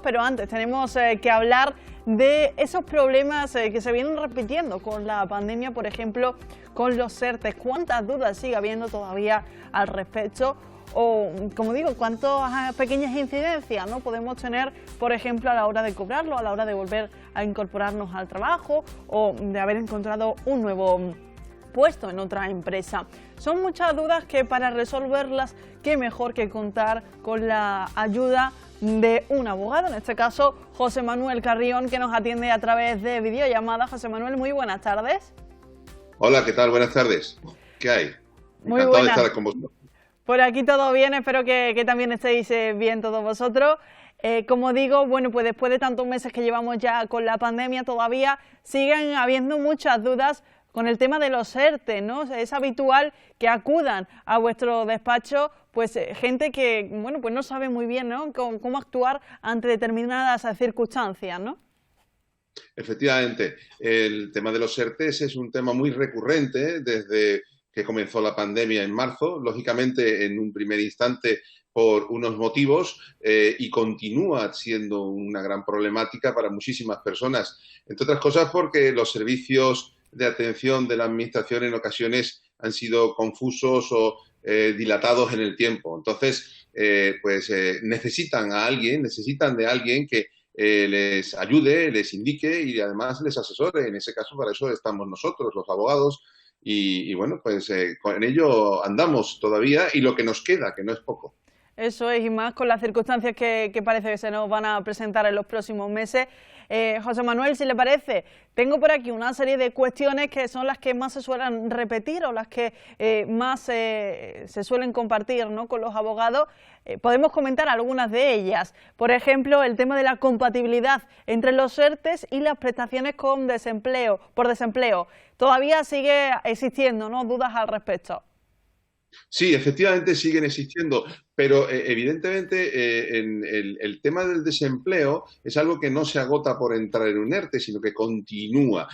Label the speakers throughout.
Speaker 1: Pero antes tenemos que hablar de esos problemas que se vienen repitiendo con la pandemia, por ejemplo, con los ERTE. ¿Cuántas dudas sigue habiendo todavía al respecto? O, como digo, cuántas pequeñas incidencias no podemos tener, por ejemplo, a la hora de cobrarlo, a la hora de volver a incorporarnos al trabajo o de haber encontrado un nuevo puesto en otra empresa. Son muchas dudas que para resolverlas, qué mejor que contar con la ayuda de un abogado, en este caso José Manuel Carrión, que nos atiende a través de videollamada. José Manuel, muy buenas tardes.
Speaker 2: Hola, ¿qué tal? Buenas tardes. ¿Qué hay?
Speaker 1: Muy
Speaker 2: Encantado
Speaker 1: buenas.
Speaker 2: de estar con vosotros.
Speaker 1: Por aquí todo bien, espero que también estéis bien todos vosotros. Como digo, bueno, pues después de tantos meses que llevamos ya con la pandemia, todavía siguen habiendo muchas dudas con el tema de los ERTE, ¿no? Es habitual que acudan a vuestro despacho pues gente que, bueno, pues no sabe muy bien, ¿no?, cómo actuar ante determinadas circunstancias, ¿no?
Speaker 2: Efectivamente, el tema de los ERTEs es un tema muy recurrente desde que comenzó la pandemia en marzo, lógicamente en un primer instante por unos motivos y continúa siendo una gran problemática para muchísimas personas, entre otras cosas porque los servicios de atención de la Administración en ocasiones han sido confusos o dilatados en el tiempo. Entonces, necesitan de alguien que les ayude, les indique y además les asesore. En ese caso, para eso estamos nosotros, los abogados, y bueno, pues con ello andamos todavía y lo que nos queda, que no es poco.
Speaker 1: Eso es, y más con las circunstancias que parece que se nos van a presentar en los próximos meses. José Manuel, si le parece, tengo por aquí una serie de cuestiones que son las que más se suelen repetir o las que más se suelen compartir, ¿no?, con los abogados. Podemos comentar algunas de ellas. Por ejemplo, el tema de la compatibilidad entre los ERTEs y las prestaciones por desempleo. Todavía sigue existiendo, ¿no?, dudas al respecto.
Speaker 2: Sí, efectivamente siguen existiendo, pero evidentemente el tema del desempleo es algo que no se agota por entrar en un ERTE, sino que continúa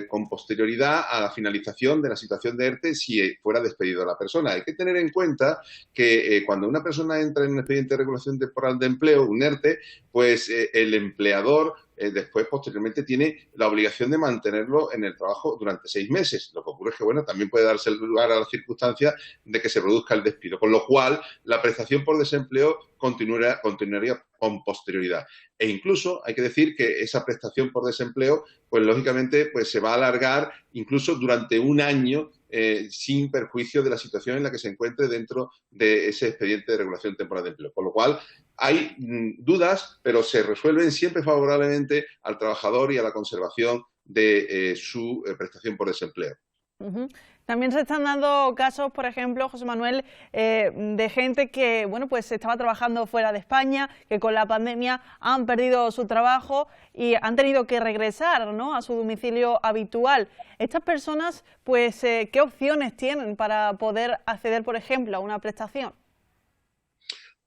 Speaker 2: con posterioridad a la finalización de la situación de ERTE si fuera despedido la persona. Hay que tener en cuenta que cuando una persona entra en un expediente de regulación temporal de empleo, un ERTE, pues el empleador después, posteriormente, tiene la obligación de mantenerlo en el trabajo durante 6 meses. Lo que ocurre es que, bueno, también puede darse lugar a la circunstancia de que se produzca el despido, con lo cual la prestación por desempleo continuaría con posterioridad. E incluso hay que decir que esa prestación por desempleo, pues lógicamente, pues se va a alargar incluso durante un año sin perjuicio de la situación en la que se encuentre dentro de ese expediente de regulación temporal de empleo. Con lo cual, hay dudas, pero se resuelven siempre favorablemente al trabajador y a la conservación de su prestación por desempleo.
Speaker 1: Uh-huh. También se están dando casos, por ejemplo, José Manuel, de gente que, bueno, pues estaba trabajando fuera de España, que con la pandemia han perdido su trabajo y han tenido que regresar, ¿no?, a su domicilio habitual. Estas personas, pues, ¿qué opciones tienen para poder acceder, por ejemplo, a una prestación?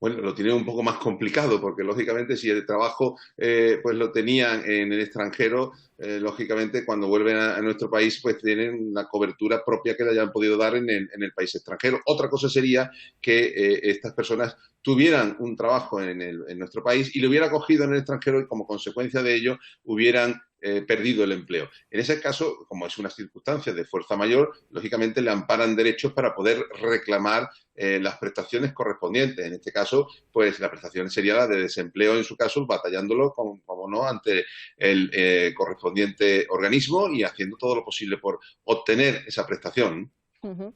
Speaker 2: Bueno, lo tienen un poco más complicado porque, lógicamente, si el trabajo pues lo tenían en el extranjero, lógicamente, cuando vuelven a nuestro país, pues tienen una cobertura propia que le hayan podido dar en el país extranjero. Otra cosa sería que estas personas tuvieran un trabajo en nuestro país y lo hubiera cogido en el extranjero y, como consecuencia de ello, hubieran perdido el empleo. En ese caso, como es una circunstancia de fuerza mayor, lógicamente le amparan derechos para poder reclamar las prestaciones correspondientes. En este caso, pues la prestación sería la de desempleo, en su caso, batallándolo, como no, ante el correspondiente organismo y haciendo todo lo posible por obtener esa prestación.
Speaker 1: Uh-huh.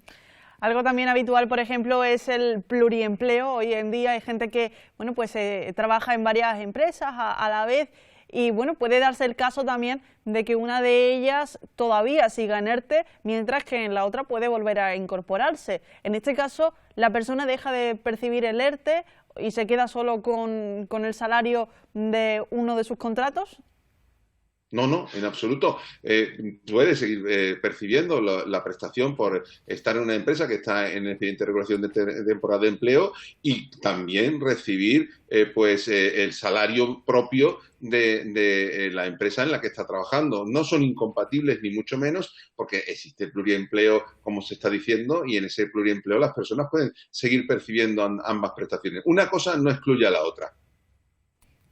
Speaker 1: Algo también habitual, por ejemplo, es el pluriempleo. Hoy en día hay gente que, bueno, pues trabaja en varias empresas a la vez. Y bueno, puede darse el caso también de que una de ellas todavía siga en ERTE, mientras que en la otra puede volver a incorporarse. En este caso, la persona deja de percibir el ERTE y se queda solo con el salario de uno de sus contratos.
Speaker 2: No, no, en absoluto. Puede seguir percibiendo la prestación por estar en una empresa que está en el expediente de regulación de temporada de empleo y también recibir el salario propio de la empresa en la que está trabajando. No son incompatibles ni mucho menos porque existe el pluriempleo, como se está diciendo, y en ese pluriempleo las personas pueden seguir percibiendo ambas prestaciones. Una cosa no excluye a la otra.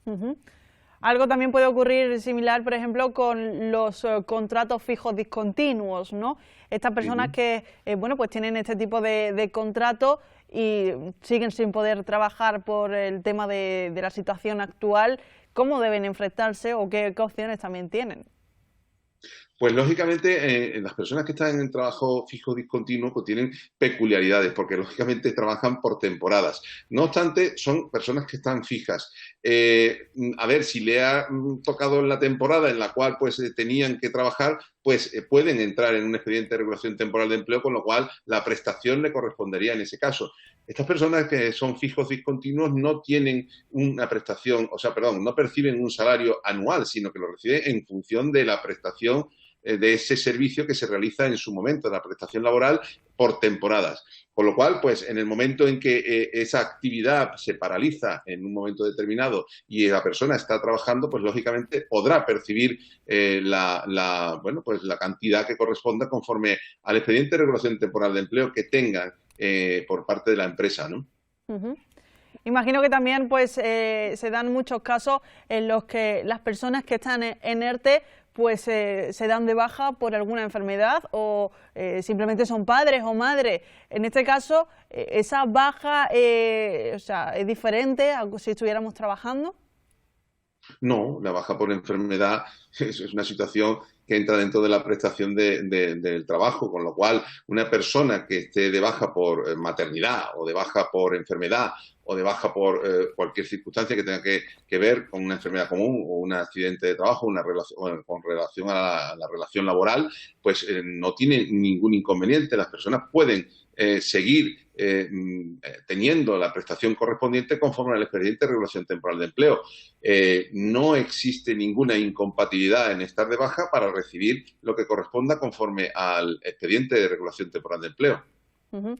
Speaker 1: Ujú. Algo también puede ocurrir similar, por ejemplo, con los contratos fijos discontinuos, ¿no? Estas personas
Speaker 2: Ujú.
Speaker 1: que, bueno, pues tienen este tipo de contrato y siguen sin poder trabajar por el tema de la situación actual, ¿cómo deben enfrentarse o qué opciones también tienen?
Speaker 2: Pues lógicamente las personas que están en trabajo fijo discontinuo pues tienen peculiaridades porque lógicamente trabajan por temporadas. No obstante, son personas que están fijas. A ver, si le ha tocado en la temporada en la cual pues tenían que trabajar, pues pueden entrar en un expediente de regulación temporal de empleo, con lo cual la prestación le correspondería en ese caso. Estas personas que son fijos discontinuos no tienen una prestación, o sea, perdón, no perciben un salario anual, sino que lo reciben en función de la prestación de ese servicio que se realiza en su momento, de la prestación laboral por temporadas. Con lo cual, pues en el momento en que esa actividad se paraliza en un momento determinado y la persona está trabajando, pues lógicamente podrá percibir bueno, pues la cantidad que corresponda conforme al expediente de regulación temporal de empleo que tengan por parte de la empresa, ¿no?
Speaker 1: Ujú. Imagino que también pues se dan muchos casos en los que las personas que están en ERTE pues se dan de baja por alguna enfermedad o simplemente son padres o madres. En este caso, esa baja o sea, es diferente a si estuviéramos trabajando.
Speaker 2: No, la baja por enfermedad es una situación que entra dentro de la prestación del trabajo, con lo cual una persona que esté de baja por maternidad o de baja por enfermedad o de baja por cualquier circunstancia que tenga que ver con una enfermedad común o un accidente de trabajo, una relación, con relación a la relación laboral, pues no tiene ningún inconveniente. Las personas pueden seguir teniendo la prestación correspondiente conforme al expediente de regulación temporal de empleo. No existe ninguna incompatibilidad en estar de baja para recibir lo que corresponda conforme al expediente de regulación temporal de empleo.
Speaker 1: Ujú.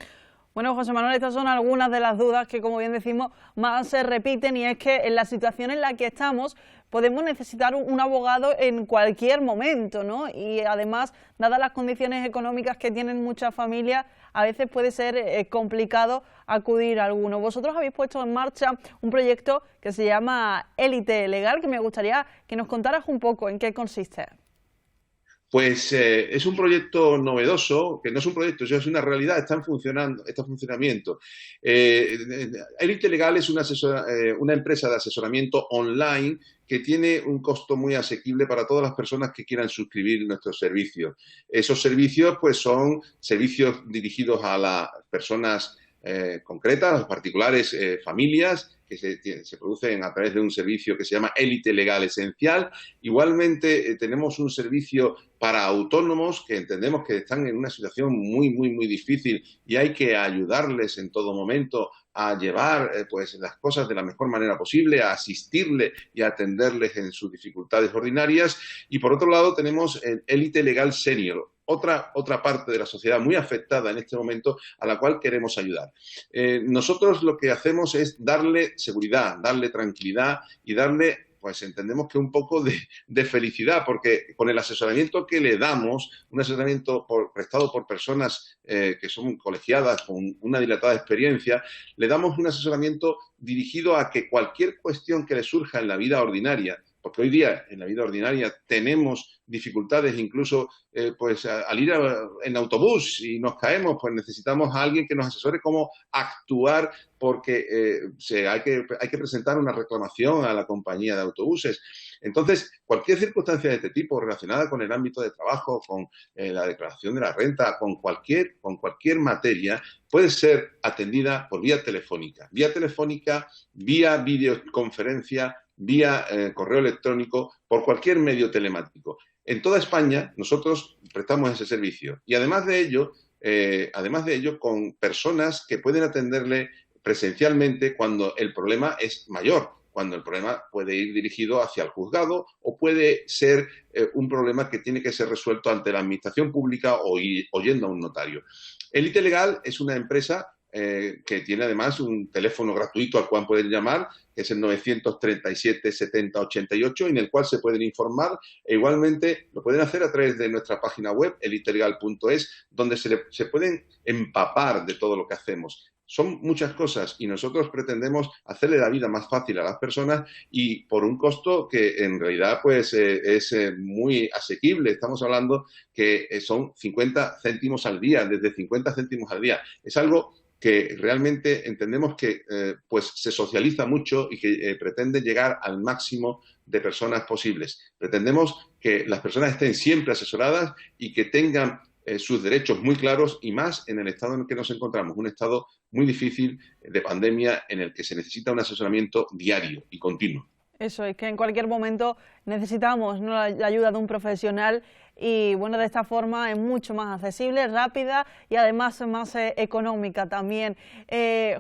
Speaker 1: Bueno, José Manuel, estas son algunas de las dudas que, como bien decimos, más se repiten y es que en la situación en la que estamos podemos necesitar un abogado en cualquier momento, ¿no? Y además, dadas las condiciones económicas que tienen muchas familias, a veces puede ser complicado acudir a alguno. Vosotros habéis puesto en marcha un proyecto que se llama Élite Legal, que me gustaría que nos contaras un poco en qué consiste.
Speaker 2: Pues es un proyecto novedoso, que no es un proyecto, es una realidad, está en funcionamiento. Elite Legal es una empresa de asesoramiento online que tiene un costo muy asequible para todas las personas que quieran suscribir nuestros servicios. Esos servicios pues son servicios dirigidos a las personas concretas, a los particulares, familias, que se producen a través de un servicio que se llama Élite Legal Esencial. Igualmente tenemos un servicio para autónomos que entendemos que están en una situación muy difícil y hay que ayudarles en todo momento a llevar pues las cosas de la mejor manera posible, a asistirles y a atenderles en sus dificultades ordinarias. Y por otro lado tenemos el Élite Legal Senior, otra parte de la sociedad muy afectada en este momento a la cual queremos ayudar. Nosotros lo que hacemos es darle seguridad, darle tranquilidad y darle, pues entendemos que un poco de felicidad, porque con el asesoramiento que le damos, un asesoramiento prestado por personas que son colegiadas con una dilatada experiencia, le damos un asesoramiento dirigido a que cualquier cuestión que le surja en la vida ordinaria, porque hoy día en la vida ordinaria tenemos dificultades incluso pues al ir en autobús y nos caemos, pues necesitamos a alguien que nos asesore cómo actuar porque hay que presentar una reclamación a la compañía de autobuses. Entonces, cualquier circunstancia de este tipo relacionada con el ámbito de trabajo, con la declaración de la renta, con cualquier materia, puede ser atendida por vía telefónica, vía videoconferencia, vía correo electrónico, por cualquier medio telemático. En toda España nosotros prestamos ese servicio y además de ello, con personas que pueden atenderle presencialmente cuando el problema es mayor, cuando el problema puede ir dirigido hacia el juzgado o puede ser un problema que tiene que ser resuelto ante la administración pública o yendo a un notario. Élite Legal es una empresa que tiene además un teléfono gratuito al cual pueden llamar, que es el 937 70 88, en el cual se pueden informar e igualmente lo pueden hacer a través de nuestra página web, elitelegal.es, donde se pueden empapar de todo lo que hacemos. son muchas cosas y nosotros pretendemos hacerle la vida más fácil a las personas y por un costo que en realidad pues es muy asequible. Estamos hablando que son 50 céntimos al día, desde 50 céntimos al día. Es algo que realmente entendemos que pues se socializa mucho y que pretende llegar al máximo de personas posibles. Pretendemos que las personas estén siempre asesoradas y que tengan sus derechos muy claros y más en el estado en el que nos encontramos, un estado muy difícil de pandemia en el que se necesita un asesoramiento diario y continuo.
Speaker 1: Eso es que en cualquier momento necesitamos, ¿no?, la ayuda de un profesional y bueno, de esta forma es mucho más accesible, rápida y además más económica también.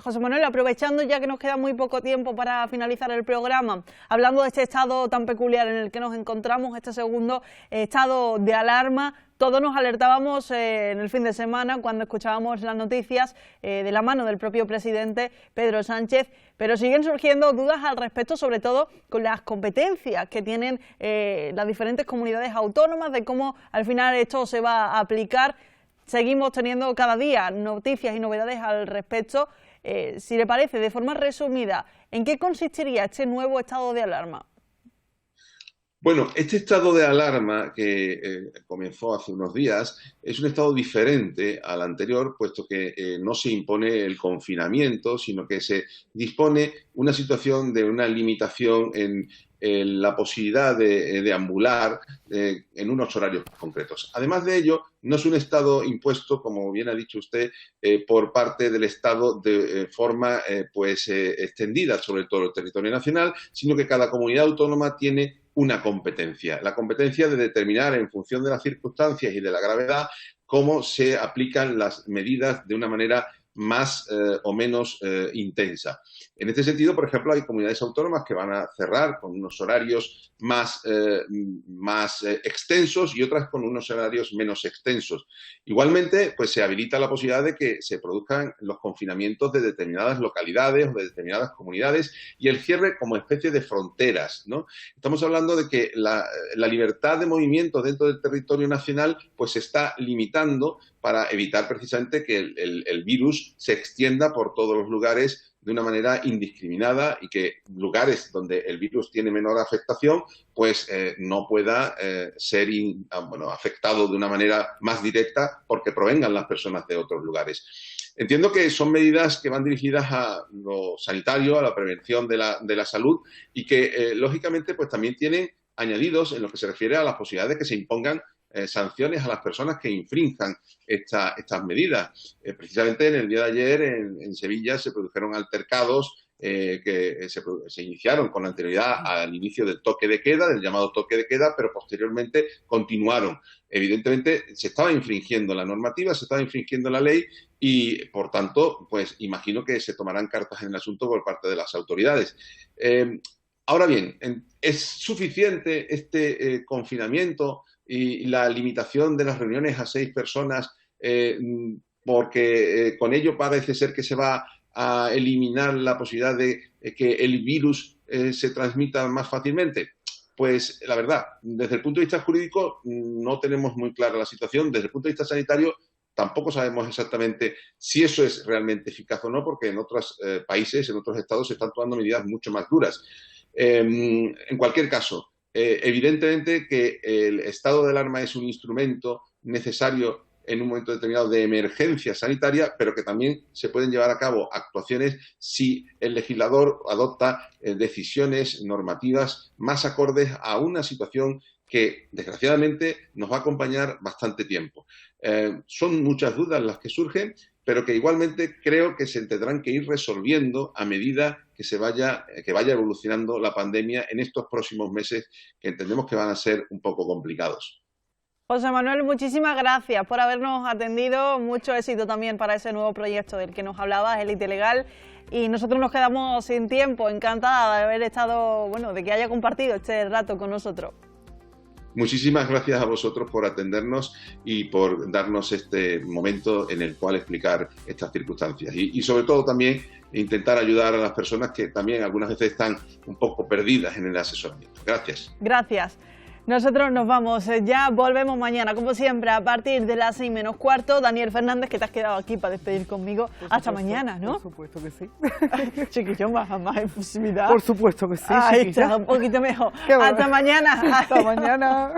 Speaker 1: José Manuel, aprovechando ya que nos queda muy poco tiempo para finalizar el programa, hablando de este estado tan peculiar en el que nos encontramos, este segundo estado de alarma, todos nos alertábamos en el fin de semana cuando escuchábamos las noticias de la mano del propio presidente Pedro Sánchez, pero siguen surgiendo dudas al respecto, sobre todo con las competencias que tienen las diferentes comunidades autónomas, de cómo al final esto se va a aplicar. Seguimos teniendo cada día noticias y novedades al respecto. Si le parece, de forma resumida, ¿en qué consistiría este nuevo estado de alarma?
Speaker 2: Bueno, este estado de alarma que comenzó hace unos días es un estado diferente al anterior, puesto que no se impone el confinamiento, sino que se dispone una situación de una limitación en la posibilidad de deambular en unos horarios concretos. Además de ello, no es un estado impuesto, como bien ha dicho usted, por parte del Estado de forma extendida sobre todo el territorio nacional, sino que cada comunidad autónoma tiene una competencia, la competencia de determinar en función de las circunstancias y de la gravedad cómo se aplican las medidas de una manera más o menos intensa. En este sentido, por ejemplo, hay comunidades autónomas que van a cerrar con unos horarios más extensos y otras con unos horarios menos extensos. Igualmente, pues se habilita la posibilidad de que se produzcan los confinamientos de determinadas localidades o de determinadas comunidades y el cierre como especie de fronteras, ¿no? Estamos hablando de que la libertad de movimiento dentro del territorio nacional pues se está limitando para evitar precisamente que el virus se extienda por todos los lugares de una manera indiscriminada y que lugares donde el virus tiene menor afectación pues no pueda ser afectado de una manera más directa porque provengan las personas de otros lugares. Entiendo que son medidas que van dirigidas a lo sanitario, a la prevención de la salud y que lógicamente pues también tienen añadidos en lo que se refiere a las posibilidades de que se impongan sanciones a las personas que infrinjan estas medidas. Precisamente en el día de ayer en Sevilla se produjeron altercados que se iniciaron con anterioridad al inicio del toque de queda, del llamado toque de queda, pero posteriormente continuaron. Evidentemente se estaba infringiendo la normativa, se estaba infringiendo la ley y, por tanto, pues imagino que se tomarán cartas en el asunto por parte de las autoridades. Ahora bien, ¿es suficiente este confinamiento y la limitación de las reuniones a 6 personas porque con ello parece ser que se va a eliminar la posibilidad de que el virus se transmita más fácilmente? Pues la verdad, desde el punto de vista jurídico no tenemos muy clara la situación, desde el punto de vista sanitario tampoco sabemos exactamente si eso es realmente eficaz o no, porque en otros países, en otros estados se están tomando medidas mucho más duras. En cualquier caso, evidentemente que el estado de alarma es un instrumento necesario en un momento determinado de emergencia sanitaria, pero que también se pueden llevar a cabo actuaciones si el legislador adopta decisiones normativas más acordes a una situación que desgraciadamente nos va a acompañar bastante tiempo. Son muchas dudas las que surgen, pero que igualmente creo que se tendrán que ir resolviendo a medida que vaya evolucionando la pandemia en estos próximos meses, que entendemos que van a ser un poco complicados.
Speaker 1: José Manuel, muchísimas gracias por habernos atendido. Mucho éxito también para ese nuevo proyecto del que nos hablabas, Élite Legal. Y nosotros nos quedamos sin tiempo. Encantada de haber estado, de que haya compartido este rato con nosotros.
Speaker 2: Muchísimas gracias a vosotros por atendernos y por darnos este momento en el cual explicar estas circunstancias. Y sobre todo también intentar ayudar a las personas que también algunas veces están un poco perdidas en el asesoramiento. Gracias.
Speaker 1: Gracias. Nosotros nos vamos, ya volvemos mañana, como siempre, a partir de las 6 menos cuarto. Daniel Fernández, que te has quedado aquí para despedir conmigo. Hasta mañana, ¿no?
Speaker 3: Por supuesto que sí.
Speaker 1: Chiquillo, más efusividad.
Speaker 3: Por supuesto que sí,
Speaker 1: Ahí
Speaker 3: chiquilla.
Speaker 1: está, un poquito mejor.
Speaker 3: Qué bueno.
Speaker 1: Hasta mañana.
Speaker 3: Hasta mañana.